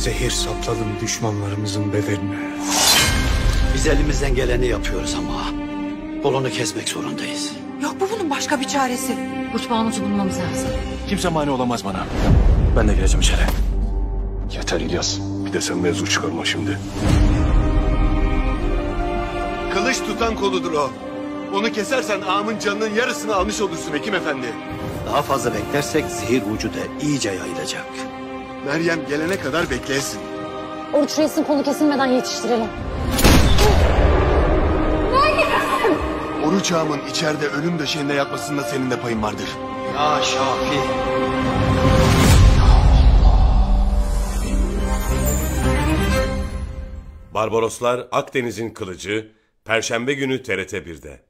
Zehir sapladım düşmanlarımızın bedenine. Biz elimizden geleni yapıyoruz ama kolunu kesmek zorundayız. Yok mu bunun başka bir çaresi? Kutbağımızı bulmamız lazım. Kimse mani olamaz bana. Ben de gireceğim içeri. Yeter İlyas. Bir de sen mevzu çıkarma şimdi. Kılıç tutan koludur o. Onu kesersen ağamın canının yarısını almış olursun hekim efendi. Daha fazla beklersek zehir ucu da iyice yayılacak. Meryem gelene kadar bekleyesin. Oruç Reis'in kolu kesilmeden yetiştirelim. Oruç ağamın içeride ölüm döşeğinde yatmasında senin de payın vardır. Ya Şafi. Barbaroslar Akdeniz'in Kılıcı Perşembe günü TRT 1'de.